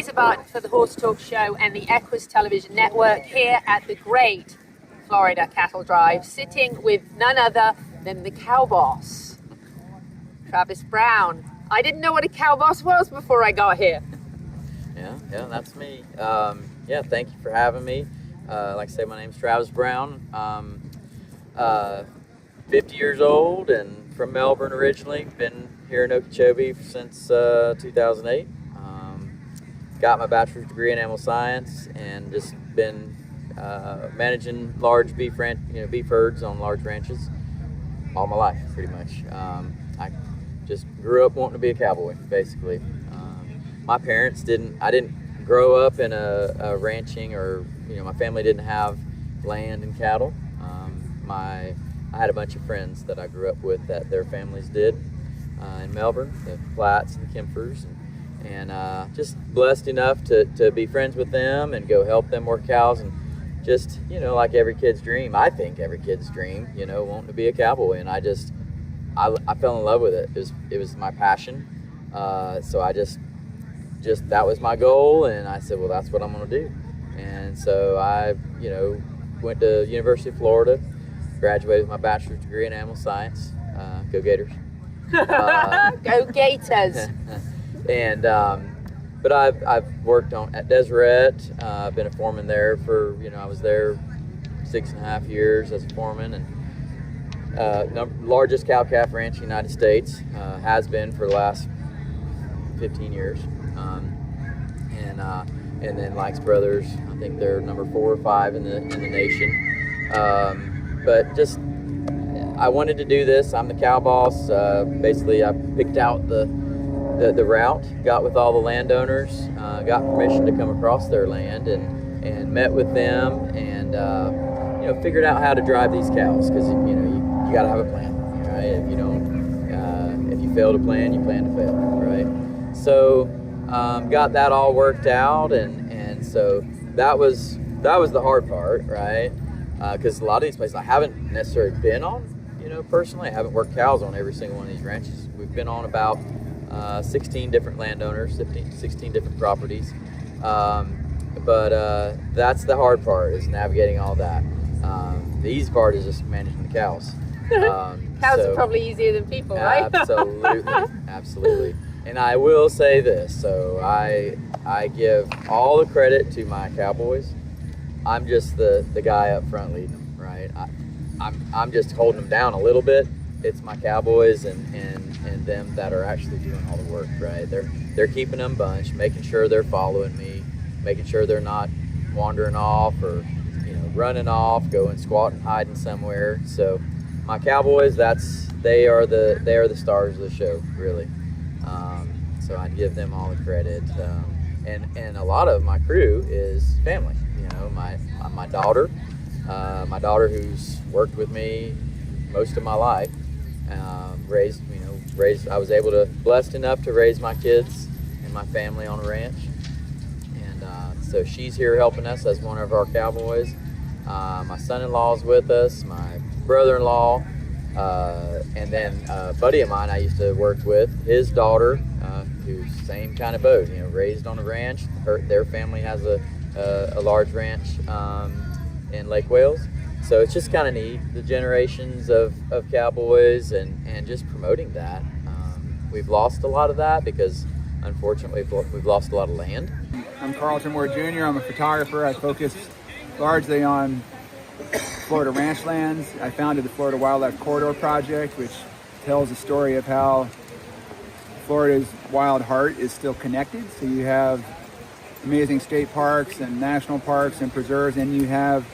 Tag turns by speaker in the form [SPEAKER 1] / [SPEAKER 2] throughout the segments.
[SPEAKER 1] Louisa Barton for the Horse Talk Show and the Equus Television Network here at the great Florida Cattle Drive, sitting with none other than the cow boss, Travis Brown. I didn't know what a cow boss was before I got here.
[SPEAKER 2] Yeah, that's me. Thank you for having me. Like I say, my name's Travis Brown. I'm 50 years old and from Melbourne originally. Been here in Okeechobee since 2008. Got my bachelor's degree in animal science and just been managing large beef herds on large ranches all my life, pretty much. I just grew up wanting to be a cowboy, basically. My parents I didn't grow up in a ranching, or my family didn't have land and cattle. I had a bunch of friends that I grew up with that their families did in Melbourne, the Platts and the Kempfers, and just blessed enough to be friends with them and go help them work cows, and just like every kid's dream. I think every kid's dream, wanting to be a cowboy, and I fell in love with it. It was my passion, so I just that was my goal, and I said, well, that's what I'm going to do. And so I went to University of Florida, graduated with my bachelor's degree in animal science. Go Gators.
[SPEAKER 1] Go Gators.
[SPEAKER 2] And but I've worked at Deseret. I've been a foreman there for I was there 6.5 years as a foreman, and largest cow-calf ranch in the United States, has been for the last 15 years. And then Likes Brothers, I think they're number 4 or 5 in the nation. But just I wanted to do this. I'm the cow boss. Basically, I picked out the route, got with all the landowners, got permission to come across their land, and met with them, and figured out how to drive these cows, because you got to have a plan, right? If you don't, if you fail to plan, you plan to fail, right? So got that all worked out, and so that was the hard part, right? Because a lot of these places I haven't necessarily been on, personally. I haven't worked cows on every single one of these ranches. We've been on about 16 different landowners, 16 different properties. But that's the hard part, is navigating all that. The easy part is just managing the cows.
[SPEAKER 1] Cows are probably easier than people, right?
[SPEAKER 2] Absolutely. And I will say this, so I give all the credit to my cowboys. I'm just the guy up front leading them, right? I'm just holding them down a little bit. It's my cowboys and them that are actually doing all the work, right? They're keeping them bunched, making sure they're following me, making sure they're not wandering off or running off, going squatting, hiding somewhere. So my cowboys, they are the stars of the show, really. So I give them all the credit. And a lot of my crew is family. My daughter who's worked with me most of my life, raised. I was blessed enough to raise my kids and my family on a ranch, and so she's here helping us as one of our cowboys. My son-in-law's with us, my brother-in-law, and then a buddy of mine I used to work with, his daughter, who's same kind of boat, raised on a ranch. Their family has a large ranch in Lake Wales. So it's just kind of neat, the generations of cowboys and just promoting that. We've lost a lot of that because, unfortunately, we've lost a lot of land.
[SPEAKER 3] I'm Carlton Ward Jr. I'm a photographer. I focus largely on Florida ranch lands. I founded the Florida Wildlife Corridor Project, which tells the story of how Florida's wild heart is still connected. So you have amazing state parks and national parks and preserves, and you have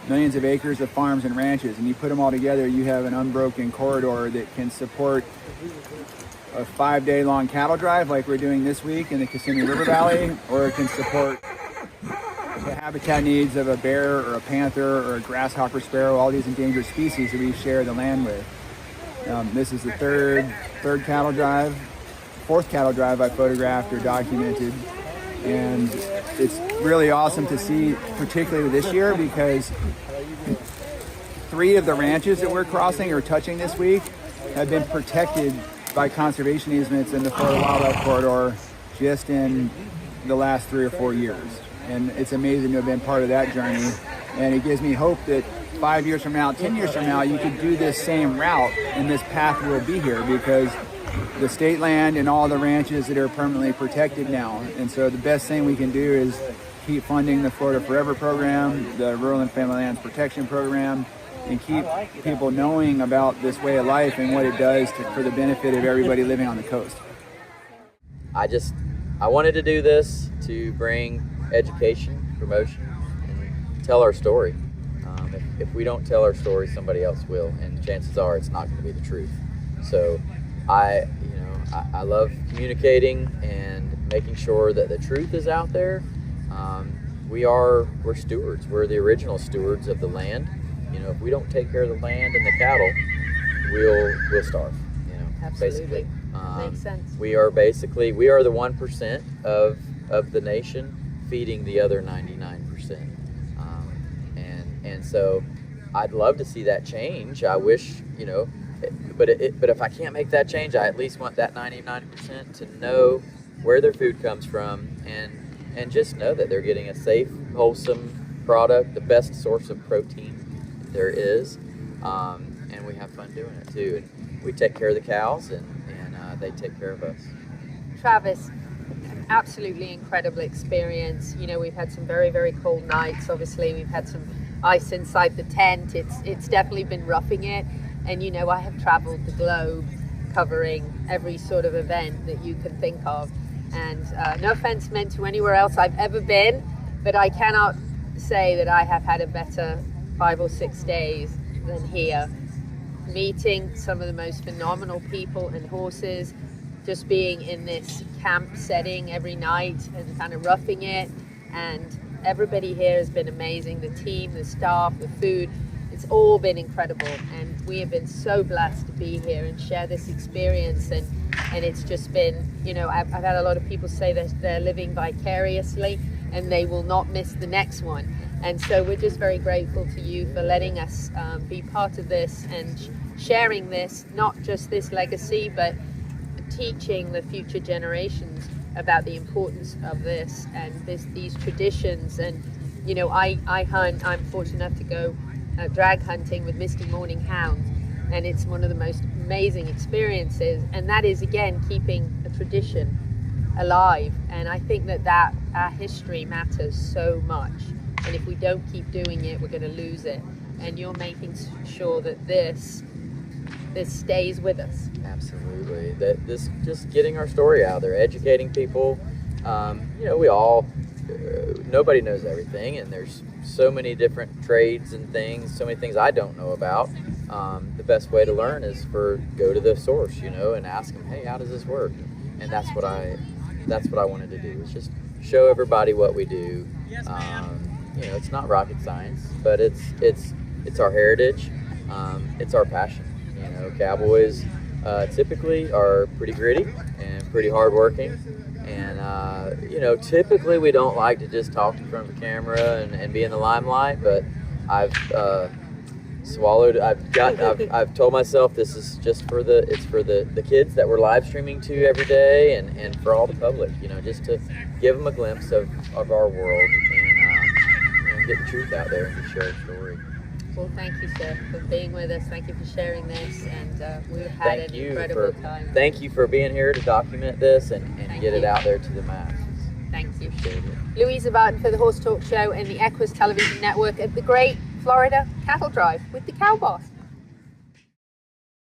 [SPEAKER 3] millions of acres of farms and ranches, and you put them all together, you have an unbroken corridor that can support a 5-day-long cattle drive like we're doing this week in the Kissimmee River Valley, or it can support the habitat needs of a bear or a panther or a grasshopper sparrow, all these endangered species that we share the land with. This is the third cattle drive, fourth cattle drive I photographed or documented, and it's really awesome to see, particularly this year, because 3 of the ranches that we're crossing or touching this week have been protected by conservation easements in the Florida Wildlife Corridor just in the last 3 or 4 years. And it's amazing to have been part of that journey. And it gives me hope that 5 years from now, 10 years from now, you could do this same route and this path will be here, because the state land and all the ranches that are permanently protected now. And so the best thing we can do is keep funding the Florida Forever program, the Rural and Family Lands Protection program, and keep people knowing about this way of life and what it does for the benefit of everybody living on the coast.
[SPEAKER 2] I wanted to do this to bring education, promotion, and tell our story. If we don't tell our story, somebody else will, and chances are it's not going to be the truth. So I love communicating and making sure that the truth is out there. We're stewards. We're the original stewards of the land. If we don't take care of the land and the cattle, we'll starve.
[SPEAKER 1] Absolutely.
[SPEAKER 2] Basically.
[SPEAKER 1] Makes sense.
[SPEAKER 2] We are the 1% of the nation feeding the other 99%. And so I'd love to see that change. I wish, but if I can't make that change, I at least want that 99% to know where their food comes from and just know that they're getting a safe, wholesome product, the best source of protein there is. And we have fun doing it too. And we take care of the cows and they take care of us.
[SPEAKER 1] Travis, absolutely incredible experience. We've had some very, very cold nights. Obviously, we've had some ice inside the tent. It's definitely been roughing it. And I have traveled the globe covering every sort of event that you can think of. And no offense meant to anywhere else I've ever been, but I cannot say that I have had a better 5 or 6 days than here. Meeting some of the most phenomenal people and horses, just being in this camp setting every night and kind of roughing it. And everybody here has been amazing. The team, the staff, the food, it's all been incredible. And we have been so blessed to be here and share this experience. And it's just been, I've had a lot of people say that they're living vicariously and they will not miss the next one. And so we're just very grateful to you for letting us be part of this and sharing this, not just this legacy, but teaching the future generations about the importance of this and these traditions. And I hunt. I'm fortunate enough to go drag hunting with Misty Morning Hounds, and it's one of the most amazing experiences. And that is, again, keeping a tradition alive. And I think that our history matters so much. And if we don't keep doing it, we're going to lose it. And you're making sure that this stays with us.
[SPEAKER 2] Absolutely. This just getting our story out there, educating people. Nobody knows everything, and there's so many different trades and things, so many things I don't know about. The best way to learn is go to the source, and ask them, hey, how does this work? And that's what I wanted to do, is just show everybody what we do. It's not rocket science, but it's our heritage. It's our passion. Cowboys typically are pretty gritty and pretty hardworking, and typically we don't like to just talk in front of the camera and be in the limelight. But I've told myself this is just for the kids that we're live streaming to every day, and for all the public, just to give them a glimpse of our world and get the truth out there and to share the story.
[SPEAKER 1] Well, thank you, sir, for being with us. Thank you for sharing this, and we've had an incredible time.
[SPEAKER 2] Thank you for being here to document this and get it out there to the masses.
[SPEAKER 1] Thank you. Louisa Barton for the Horse Talk Show and the Equus Television Network at the Great Florida Cattle Drive with the Cow Boss.